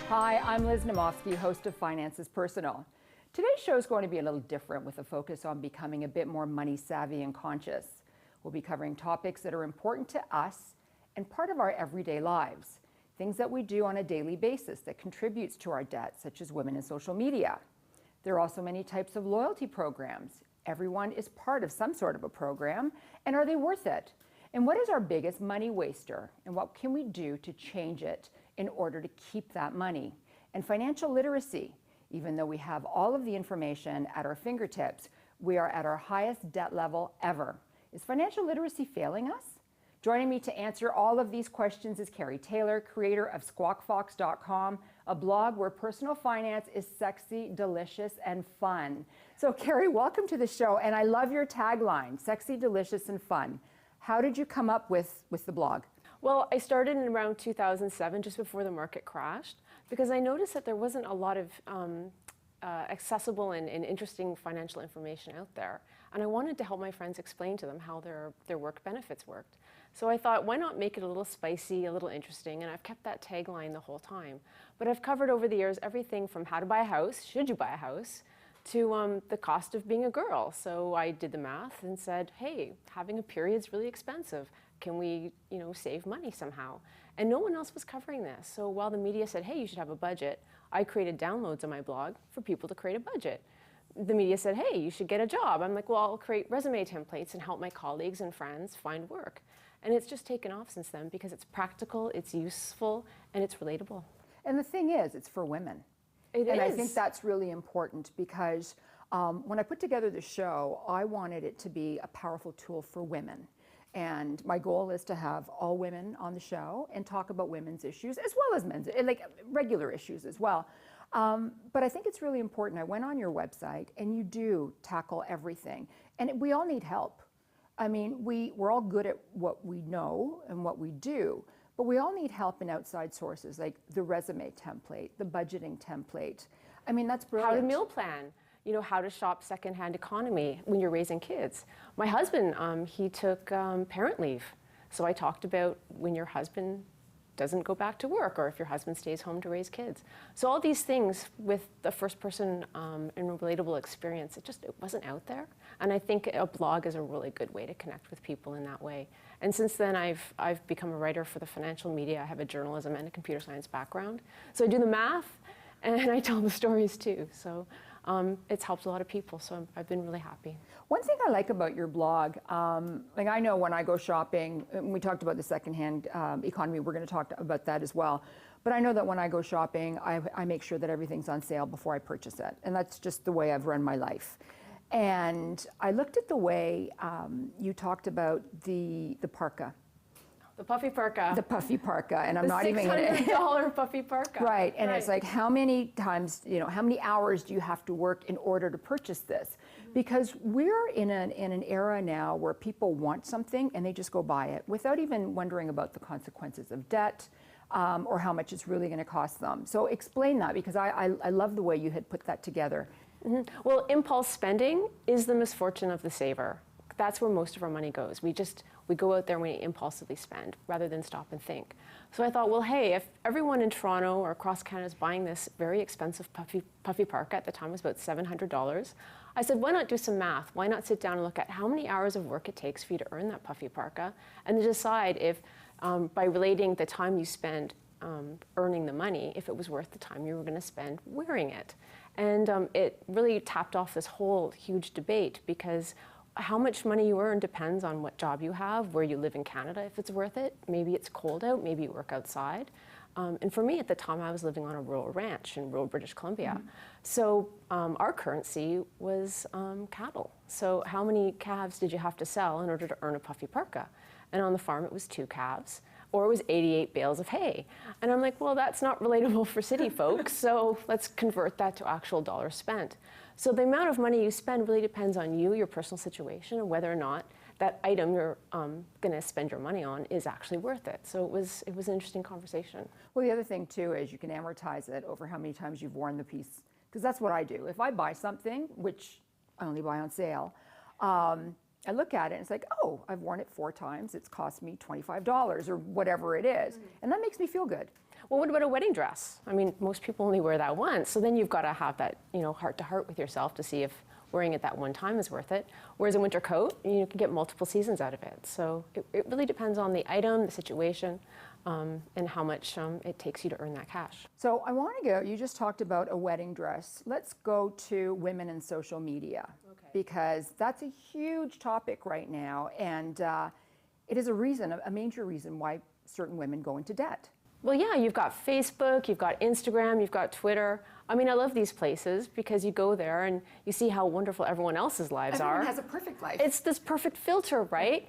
Hi, I'm Liz Naumovski, host of Finance is Personal. Today's show is going to be a little different with a focus on becoming a bit more money savvy and conscious. We'll be covering topics that are important to us and part of our everyday lives. Things that we do on a daily basis that contributes to our debt, such as women in social media. There are also many types of loyalty programs. Everyone is part of some sort of a program, and are they worth it? And what is our biggest money waster? And what can we do to change it in order to keep that money? And financial literacy. Even though we have all of the information at our fingertips, we are at our highest debt level ever. Is financial literacy failing us? Joining me to answer all of these questions is Kerry Taylor, creator of Squawkfox.com, a blog where personal finance is sexy, delicious, and fun. So Kerry, welcome to the show, and I love your tagline, sexy, delicious, and fun. How did you come up with the blog? Well, I started in around 2007, just before the market crashed, because I noticed that there wasn't a lot of accessible and interesting financial information out there. And I wanted to help my friends explain to them how their work benefits worked. So I thought, why not make it a little spicy, a little interesting? And I've kept that tagline the whole time. But I've covered over the years everything from how to buy a house, should you buy a house, to the cost of being a girl. So I did the math and said, hey, having a period's really expensive. Can we, save money somehow? And no one else was covering this. So while the media said, hey, you should have a budget, I created downloads on my blog for people to create a budget. The media said, hey, you should get a job. I'm like, well, I'll create resume templates and help my colleagues and friends find work. And it's just taken off since then because it's practical, it's useful, and it's relatable. And the thing is, it's for women. And I think that's really important because when I put together the show, I wanted it to be a powerful tool for women. And my goal is to have all women on the show and talk about women's issues as well as men's, like regular issues as well. But I think it's really important. I went on your website and you do tackle everything. And we all need help. I mean, we're all good at what we know and what we do. But we all need help in outside sources, like the resume template, the budgeting template. I mean, that's brilliant. How to meal plan, how to shop secondhand economy when you're raising kids. My husband, he took parent leave. So I talked about when your husband doesn't go back to work or if your husband stays home to raise kids. So all these things with the first person and relatable experience, it wasn't out there. And I think a blog is a really good way to connect with people in that way. And since then, I've become a writer for the financial media. I have a journalism and a computer science background. So I do the math and I tell the stories too. So it's helped a lot of people. So I've been really happy. One thing I like about your blog, like I know when I go shopping, and we talked about the secondhand economy, we're going to talk about that as well. But I know that when I go shopping, I make sure that everything's on sale before I purchase it. And that's just the way I've run my life. And I looked at the way you talked about the parka. The puffy parka. The puffy parka, and I'm not even going to... $600 puffy parka. Right, and it's like how many times, how many hours do you have to work in order to purchase this? Because we're in an era now where people want something and they just go buy it without even wondering about the consequences of debt or how much it's really going to cost them. So explain that, because I love the way you had put that together. Mm-hmm. Well, impulse spending is the misfortune of the saver. That's where most of our money goes. We go out there and we impulsively spend rather than stop and think. So I thought, well, hey, if everyone in Toronto or across Canada is buying this very expensive puffy parka, at the time it was about $700, I said, why not do some math? Why not sit down and look at how many hours of work it takes for you to earn that puffy parka, and then decide if, by relating the time you spend earning the money, if it was worth the time you were going to spend wearing it. And it really tapped off this whole huge debate, because how much money you earn depends on what job you have, where you live in Canada, if it's worth it. Maybe it's cold out, maybe you work outside. And for me at the time, I was living on a rural ranch in rural British Columbia. Mm-hmm. So our currency was cattle. So how many calves did you have to sell in order to earn a puffy parka? And on the farm, it was 2 calves, or it was 88 bales of hay. And I'm like, well, that's not relatable for city folks, so let's convert that to actual dollars spent. So the amount of money you spend really depends on you, your personal situation, and whether or not that item you're going to spend your money on is actually worth it. So it was an interesting conversation. Well, the other thing too is you can amortize it over how many times you've worn the piece, because that's what I do. If I buy something, which I only buy on sale, I look at it and it's like, oh, I've worn it 4 times. It's cost me $25 or whatever it is. And that makes me feel good. Well, what about a wedding dress? I mean, most people only wear that once. So then you've got to have that, heart to heart with yourself to see if wearing it that one time is worth it. Whereas a winter coat, you can get multiple seasons out of it. So it really depends on the item, the situation, and how much it takes you to earn that cash. So I want to go, you just talked about a wedding dress. Let's go to women in social media, because that's a huge topic right now. And it is a major reason why certain women go into debt. Well, yeah, you've got Facebook, you've got Instagram, you've got Twitter. I mean, I love these places because you go there and you see how wonderful everyone else's lives are. Everyone has a perfect life. It's this perfect filter, right?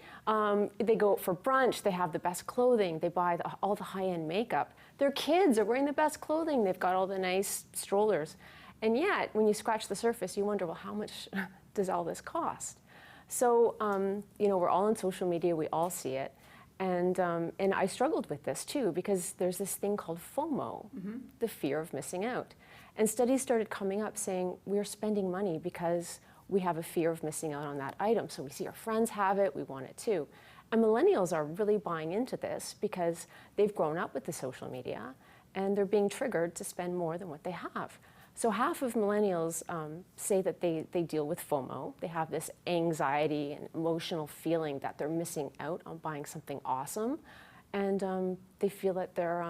They go out for brunch, they have the best clothing, they buy all the high-end makeup. Their kids are wearing the best clothing, they've got all the nice strollers. And yet, when you scratch the surface, you wonder, well, how much does all this cost? So, we're all on social media, we all see it. And I struggled with this too, because there's this thing called FOMO, the fear of missing out. And studies started coming up saying we're spending money because we have a fear of missing out on that item. So we see our friends have it, we want it too. And millennials are really buying into this because they've grown up with the social media and they're being triggered to spend more than what they have. So half of millennials say that they deal with FOMO. They have this anxiety and emotional feeling that they're missing out on buying something awesome, and they feel that their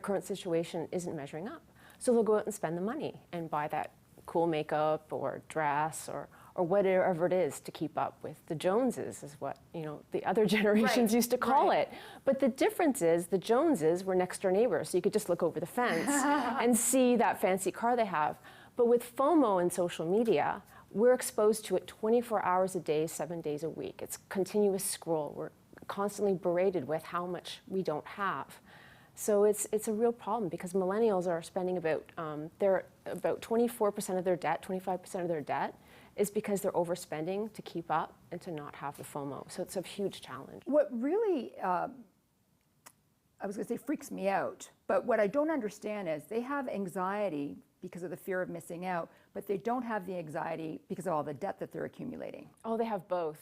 current situation isn't measuring up. So they'll go out and spend the money and buy that cool makeup or dress or whatever it is to keep up with the Joneses, is what the other generations used to call it. But the difference is the Joneses were next door neighbors, so you could just look over the fence and see that fancy car they have. But with FOMO and social media, we're exposed to it 24 hours a day, 7 days a week. It's continuous scroll. We're constantly berated with how much we don't have. So it's a real problem because millennials are spending about 24% of their debt, 25% of their debt is because they're overspending to keep up and to not have the FOMO. So it's a huge challenge. What really, I was going to say freaks me out, but what I don't understand is they have anxiety because of the fear of missing out, but they don't have the anxiety because of all the debt that they're accumulating. Oh, they have both.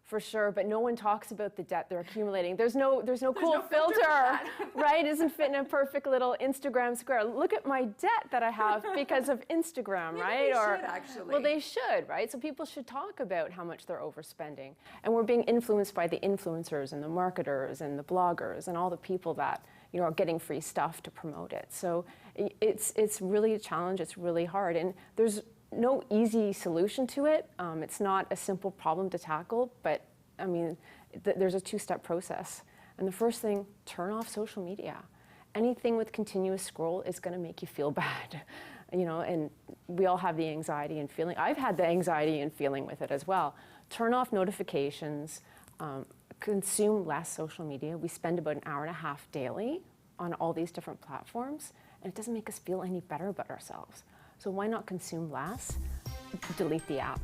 For sure, but no one talks about the debt they're accumulating. There's no cool filter, right? Isn't fit in a perfect little Instagram square. Look at my debt that I have because of Instagram, right? They should actually. Well, they should, right? So people should talk about how much they're overspending. And we're being influenced by the influencers and the marketers and the bloggers and all the people that are getting free stuff to promote it. So it's really a challenge. It's really hard, and there's no easy solution to it. It's not a simple problem to tackle, but I mean, there's a 2-step process. And the first thing, turn off social media. Anything with continuous scroll is going to make you feel bad, and we all have the anxiety and feeling. I've had the anxiety and feeling with it as well. Turn off notifications, consume less social media. We spend about an hour and a half daily on all these different platforms, and it doesn't make us feel any better about ourselves. So why not consume less? Delete the app.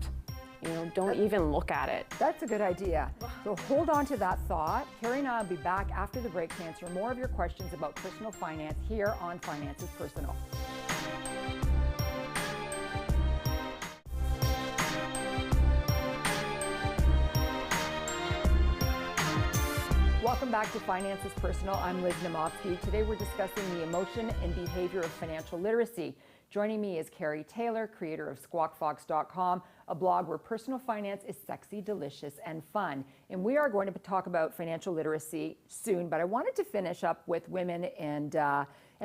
Don't even look at it. That's a good idea. So hold on to that thought. Kerry and I will be back after the break to answer more of your questions about personal finance here on Finance is Personal. Welcome back to Finance is Personal. I'm Liz Naumovski. Today we're discussing the emotion and behavior of financial literacy. Joining me is Kerry Taylor, creator of Squawkfox.com, a blog where personal finance is sexy, delicious, and fun. And we are going to talk about financial literacy soon, but I wanted to finish up with women and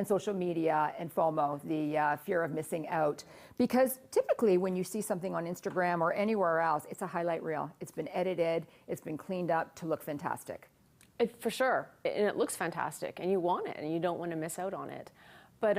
social media and FOMO, the fear of missing out. Because typically when you see something on Instagram or anywhere else, it's a highlight reel. It's been edited, it's been cleaned up to look fantastic. For sure, and it looks fantastic, and you want it, and you don't want to miss out on it. But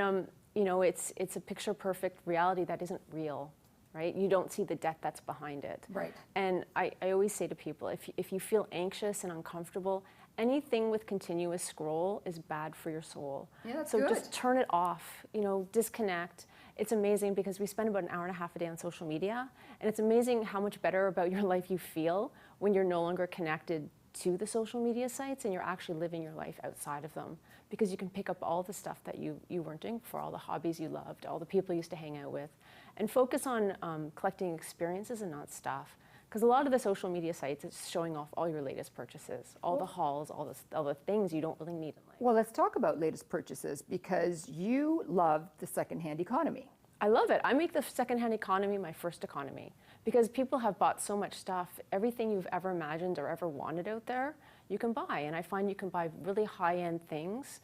it's a picture-perfect reality that isn't real, right? You don't see the debt that's behind it. Right. And I always say to people, if you feel anxious and uncomfortable, anything with continuous scroll is bad for your soul. Yeah, that's so good. Just turn it off, disconnect. It's amazing because we spend about an hour and a half a day on social media, and it's amazing how much better about your life you feel when you're no longer connected to the social media sites and you're actually living your life outside of them, because you can pick up all the stuff that you weren't doing before, all the hobbies you loved, all the people you used to hang out with, and focus on collecting experiences and not stuff. Because a lot of the social media sites is showing off all your latest purchases, all the hauls, all the things you don't really need in life. Well, let's talk about latest purchases because you love the secondhand economy. I love it. I make the secondhand economy my first economy because people have bought so much stuff. Everything you've ever imagined or ever wanted out there, you can buy. And I find you can buy really high-end things,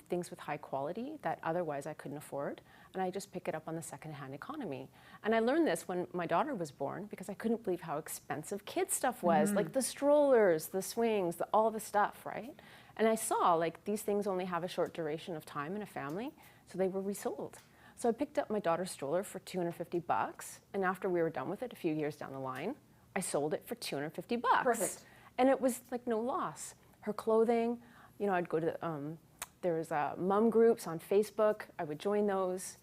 things with high quality that otherwise I couldn't afford. And I just pick it up on the secondhand economy. And I learned this when my daughter was born because I couldn't believe how expensive kids stuff was, like the strollers, the swings, all the stuff, right? And I saw like these things only have a short duration of time in a family, so they were resold. So I picked up my daughter's stroller for $250, and after we were done with it, a few years down the line, I sold it for $250. Perfect. And it was like no loss. Her clothing, I'd go to there was mom groups on Facebook. I would join those,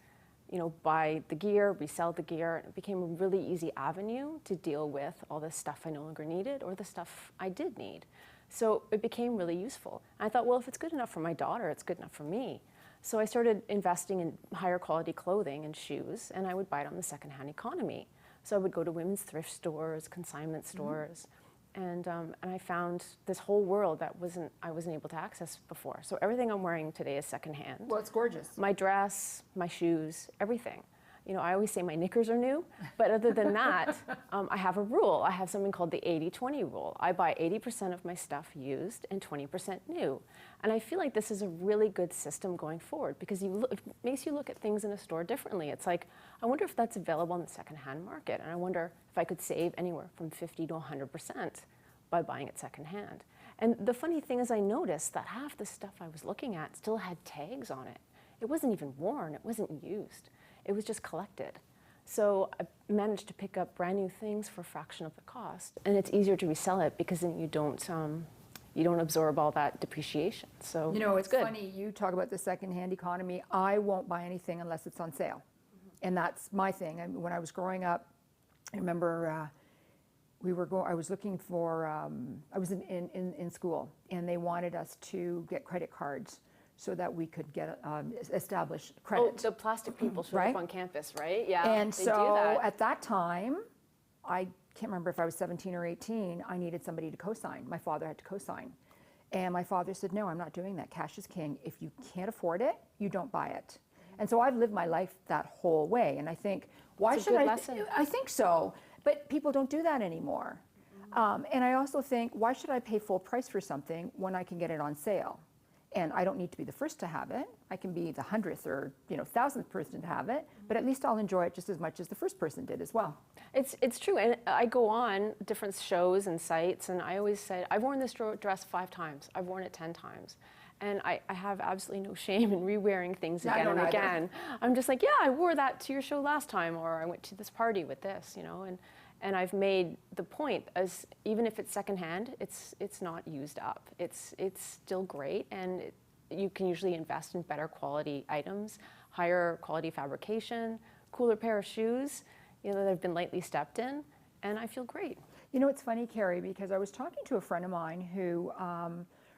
buy the gear, resell the gear. It became a really easy avenue to deal with all the stuff I no longer needed or the stuff I did need. So it became really useful. And I thought, well, if it's good enough for my daughter, it's good enough for me. So I started investing in higher quality clothing and shoes, and I would buy it on the secondhand economy. So I would go to women's thrift stores, consignment stores, and I found this whole world that I wasn't able to access before. So everything I'm wearing today is secondhand. Well, it's gorgeous. My dress, my shoes, everything. I always say my knickers are new, but other than that, I have a rule. I have something called the 80-20 rule. I buy 80% of my stuff used and 20% new. And I feel like this is a really good system going forward because it makes you look at things in a store differently. It's like, I wonder if that's available in the secondhand market. And I wonder if I could save anywhere from 50 to 100% by buying it secondhand. And the funny thing is I noticed that half the stuff I was looking at still had tags on it. It wasn't even worn, it wasn't used. It was just collected. So I managed to pick up brand new things for a fraction of the cost. And it's easier to resell it because then you don't absorb all that depreciation. So it's good. Funny, you talk about the secondhand economy. I won't buy anything unless it's on sale. And that's my thing. I mean, when I was growing up, I remember I was looking for, I was in school and they wanted us to get credit cards so that we could get establish credit. Oh, the plastic people showed right? up on campus, right? Yeah, and they so do that. at that time, I can't remember if I was 17 or 18, I needed somebody to co-sign. My father had to co-sign. And my father said, no, I'm not doing that. Cash is king. If you can't afford it, you don't buy it. And so I've lived my life that whole way. And I think, why should I? Lesson. I think so. But people don't do that anymore. And I also think, why should I pay full price for something when I can get it on sale? And I don't need to be the first to have it. I can be the 100th or 1,000th person to have it, but at least I'll enjoy it just as much as the first person did as well. It's true, and I go on different shows and sites, and I always say, I've worn this dress 5 times. I've worn it 10 times. And I have absolutely no shame in re-wearing things again and again. I'm just like, yeah, I wore that to your show last time, or I went to this party with this, And I've made the point, as even if it's secondhand, it's not used up. It's still great, and you can usually invest in better quality items, higher quality fabrication, cooler pair of shoes, that have been lightly stepped in, and I feel great. It's funny, Kerry, because I was talking to a friend of mine who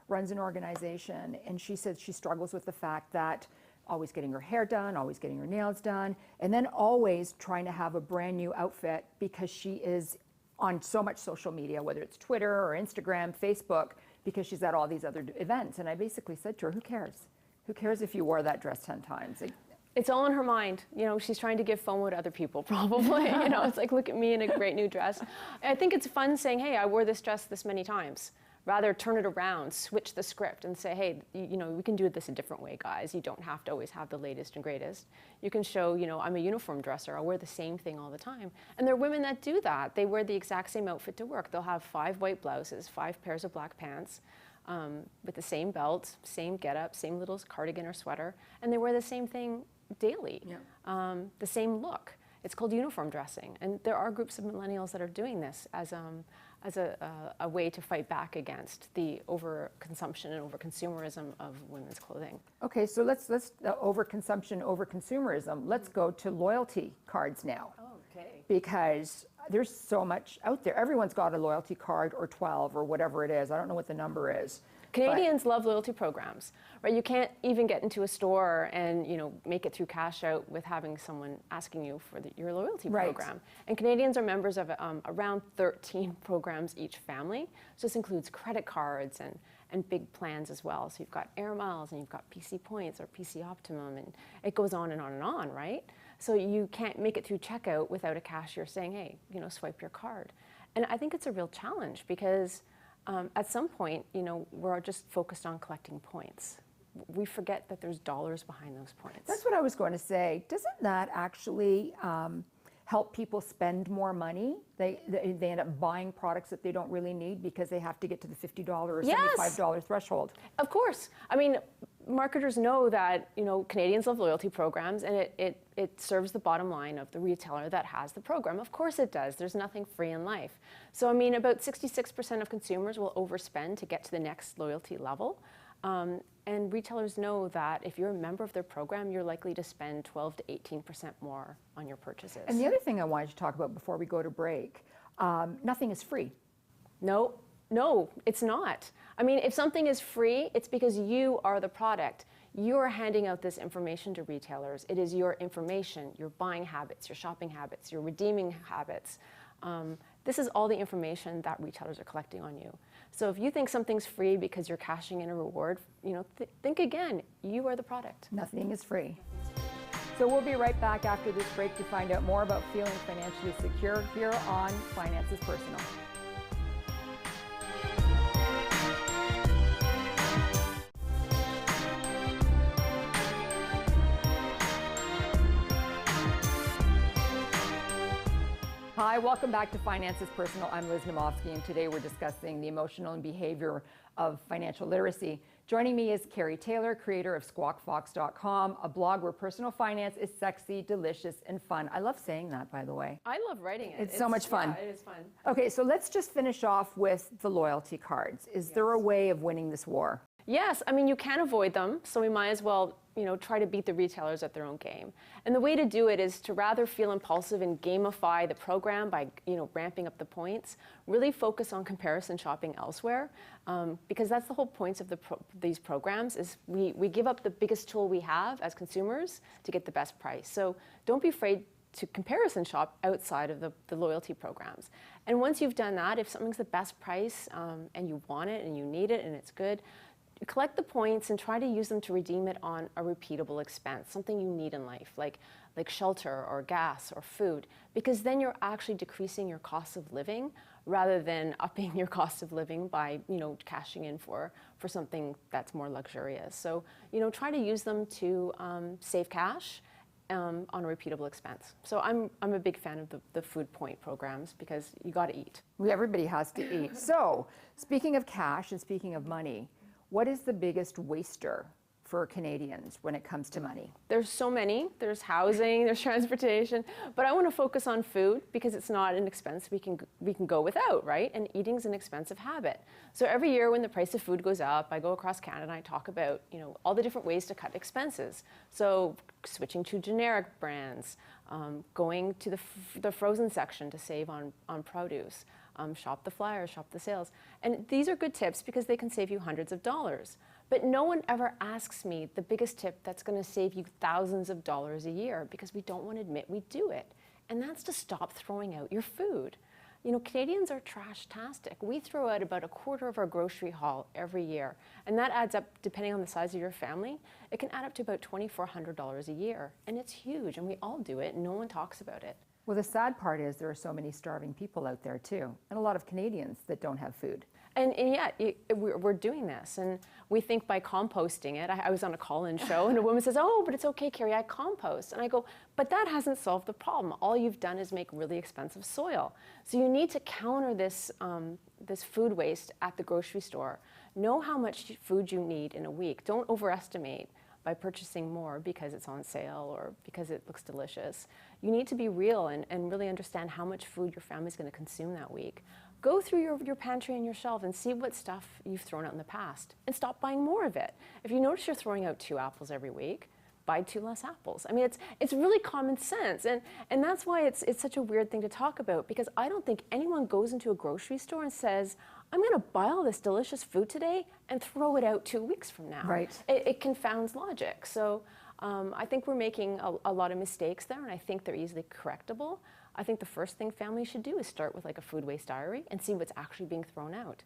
runs an organization, and she said she struggles with the fact that always getting her hair done, always getting her nails done, and then always trying to have a brand new outfit because she is on so much social media, whether it's Twitter or Instagram, Facebook, because she's at all these other events. And I basically said to her, who cares? Who cares if you wore that dress 10 times? It's all in her mind. She's trying to give FOMO to other people, probably. It's like, look at me in a great new dress. I think it's fun saying, hey, I wore this dress this many times. Rather turn it around, switch the script and say, hey, we can do this a different way, guys. You don't have to always have the latest and greatest. You can show, I'm a uniform dresser. I'll wear the same thing all the time. And there are women that do that. They wear the exact same outfit to work. They'll have 5 white blouses, 5 pairs of black pants, with the same belt, same getup, same little cardigan or sweater, and they wear the same thing daily, the same look. It's called uniform dressing. And there are groups of millennials that are doing this as a way to fight back against the overconsumption and overconsumerism of women's clothing. Okay, so let's overconsumption, overconsumerism. Let's go to loyalty cards now. Oh, okay. Because there's so much out there. Everyone's got a loyalty card or 12 or whatever it is. I don't know what the number is. Canadians love loyalty programs, right? You can't even get into a store and make it through cash out with having someone asking you for your loyalty program. And Canadians are members of around 13 programs each family. So this includes credit cards and big plans as well. So you've got Air Miles and you've got PC Points or PC Optimum, and it goes on and on and on, right? So you can't make it through checkout without a cashier saying, hey, swipe your card. And I think it's a real challenge because at some point, we're just focused on collecting points. We forget that there's dollars behind those points. That's what I was going to say. Doesn't that actually help people spend more money? They end up buying products that they don't really need because they have to get to the $50 or $75 threshold. Of course. I mean, marketers know that Canadians love loyalty programs, and it serves the bottom line of the retailer that has the program. Of course it does. There's nothing free in life. So I mean, about 66% of consumers will overspend to get to the next loyalty level. And retailers know that if you're a member of their program, you're likely to spend 12 to 18% more on your purchases. And the other thing I wanted to talk about before we go to break, nothing is free. No, it's not. I mean, if something is free, it's because you are the product. You're handing out this information to retailers. It is your information, your buying habits, your shopping habits, your redeeming habits. This is all the information that retailers are collecting on you. So if you think something's free because you're cashing in a reward, think again. You are the product. Nothing is free. So we'll be right back after this break to find out more about feeling financially secure here on Finances Personal. Hi, welcome back to Finances Personal. I'm Liz Naumovski, and today we're discussing the emotional and behavior of financial literacy. Joining me is Kerry Taylor, creator of Squawkfox.com, a blog where personal finance is sexy, delicious, and fun. I love saying that, by the way. I love writing it. It's so much fun. Yeah, it is fun. Okay, so let's just finish off with the loyalty cards. Is there a way of winning this war? Yes, I mean, you can avoid them, so we might as well try to beat the retailers at their own game. And the way to do it is to rather feel impulsive and gamify the program by ramping up the points, really focus on comparison shopping elsewhere, because that's the whole point of these programs is we give up the biggest tool we have as consumers to get the best price. So don't be afraid to comparison shop outside of the loyalty programs. And once you've done that, if something's the best price and you want it and you need it and it's good, collect the points and try to use them to redeem it on a repeatable expense, something you need in life, like shelter or gas or food, because then you're actually decreasing your cost of living rather than upping your cost of living by cashing in for something that's more luxurious. So try to use them to save cash on a repeatable expense. So I'm a big fan of the food point programs because you got to eat. Everybody has to eat. So speaking of cash and speaking of money, what is the biggest waster for Canadians when it comes to money? There's so many. There's housing, there's transportation, but I want to focus on food because it's not an expense we can go without, right? And eating's an expensive habit. So every year when the price of food goes up, I go across Canada and I talk about all the different ways to cut expenses. So switching to generic brands, going to the frozen section to save on produce. Shop the flyers, shop the sales. And these are good tips because they can save you hundreds of dollars. But no one ever asks me the biggest tip that's going to save you thousands of dollars a year because we don't want to admit we do it. And that's to stop throwing out your food. Canadians are trash-tastic. We throw out about a quarter of our grocery haul every year. And that adds up, depending on the size of your family, it can add up to about $2,400 a year. And it's huge, and we all do it, and no one talks about it. Well, the sad part is there are so many starving people out there too, and a lot of Canadians that don't have food. And yet, we're doing this, and we think by composting it. I was on a call-in show, and a woman says, "Oh, but it's okay, Kerry, I compost." And I go, "But that hasn't solved the problem. All you've done is make really expensive soil. So you need to counter this food waste at the grocery store. Know how much food you need in a week. Don't overestimate by purchasing more because it's on sale or because it looks delicious. You need to be real and really understand how much food your family's going to consume that week. Go through your pantry and your shelf and see what stuff you've thrown out in the past and stop buying more of it. If you notice you're throwing out 2 apples every week, buy 2 less apples. I mean, it's really common sense. And that's why it's such a weird thing to talk about, because I don't think anyone goes into a grocery store and says, I'm going to buy all this delicious food today and throw it out 2 weeks from now. Right. It confounds logic. So I think we're making a lot of mistakes there, and I think they're easily correctable. I think the first thing families should do is start with like a food waste diary and see what's actually being thrown out.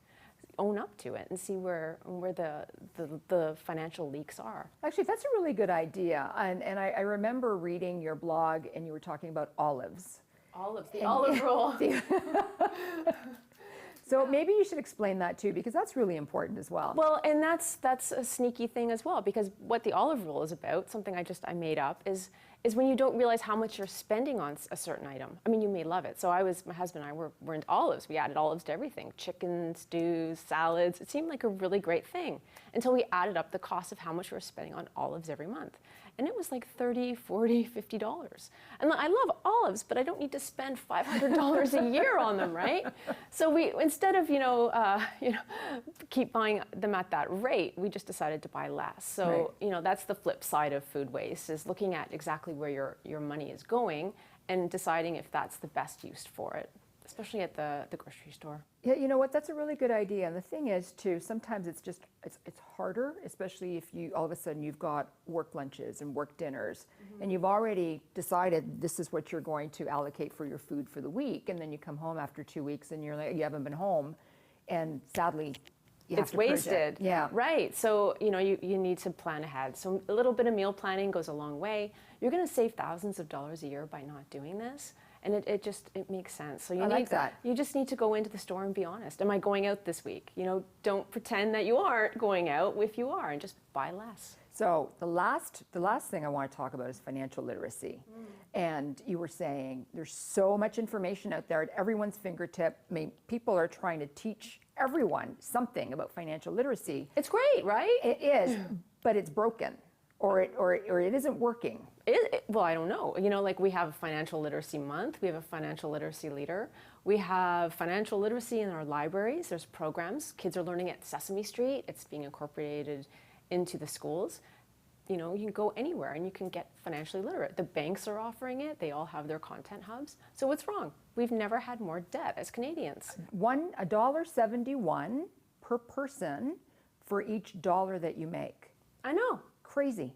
Own up to it and see where the financial leaks are. Actually, that's a really good idea. And I remember reading your blog, and you were talking about olives. Olives, the olive rule. So maybe you should explain that too, because that's really important as well. Well, and that's a sneaky thing as well, because what the olive rule is about, something I made up, is when you don't realize how much you're spending on a certain item. I mean, you may love it. So my husband and I were into olives. We added olives to everything, chicken, stews, salads. It seemed like a really great thing until we added up the cost of how much we were spending on olives every month. And it was like $30, $40, $50. And I love olives, but I don't need to spend $500 a year on them, right? So we, instead of, keep buying them at that rate, we just decided to buy less. So, Right. That's the flip side of food waste, is looking at exactly where your money is going and deciding if that's the best use for it, especially at the grocery store. Yeah, you know what? That's a really good idea. And the thing is, too, sometimes it's harder, especially if you all of a sudden you've got work lunches and work dinners, and you've already decided this is what you're going to allocate for your food for the week, and then you come home after 2 weeks and you're like, you haven't been home, and sadly, you have It's to purge wasted. it. Yeah. Right. So, you need to plan ahead. So a little bit of meal planning goes a long way. You're going to save thousands of dollars a year by not doing this. And it makes sense. So you just need to go into the store and be honest. Am I going out this week? Don't pretend that you aren't going out if you are, and just buy less. So the last thing I want to talk about is financial literacy. And you were saying there's so much information out there at everyone's fingertip. I mean, people are trying to teach everyone something about financial literacy. It's great, right? It is, but it's broken, or it isn't working. Well, I don't know. Like we have a financial literacy month. We have a financial literacy leader. We have financial literacy in our libraries. There's programs. Kids are learning at Sesame Street. It's being incorporated into the schools. You can go anywhere and you can get financially literate. The banks are offering it. They all have their content hubs. So what's wrong? We've never had more debt as Canadians. $1.71 per person for each dollar that you make. I know. Crazy.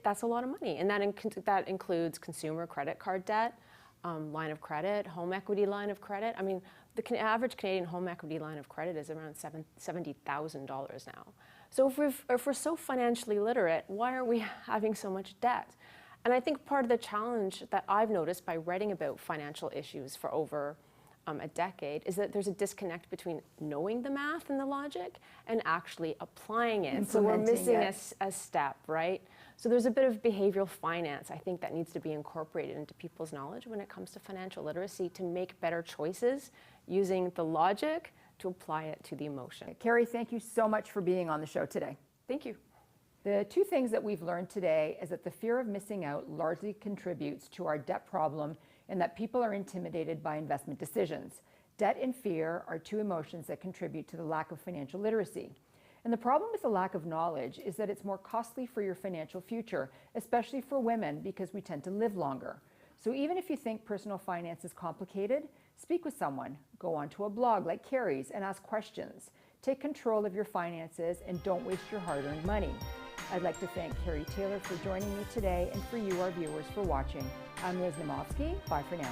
That's a lot of money, and that includes consumer credit card debt, line of credit, home equity line of credit. I mean, the average Canadian home equity line of credit is around $70,000 now. So if we're so financially literate, why are we having so much debt? And I think part of the challenge that I've noticed by writing about financial issues for over a decade is that there's a disconnect between knowing the math and the logic and actually applying it. So we're missing a step, right? So there's a bit of behavioral finance, I think, that needs to be incorporated into people's knowledge when it comes to financial literacy to make better choices using the logic to apply it to the emotion. Kerry, thank you so much for being on the show today. Thank you. The two things that we've learned today is that the fear of missing out largely contributes to our debt problem, and that people are intimidated by investment decisions. Debt and fear are two emotions that contribute to the lack of financial literacy. And the problem with the lack of knowledge is that it's more costly for your financial future, especially for women, because we tend to live longer. So even if you think personal finance is complicated, speak with someone, go onto a blog like Kerry's and ask questions. Take control of your finances and don't waste your hard-earned money. I'd like to thank Kerry Taylor for joining me today, and for you, our viewers, for watching. I'm Liz Naumovski. Bye for now.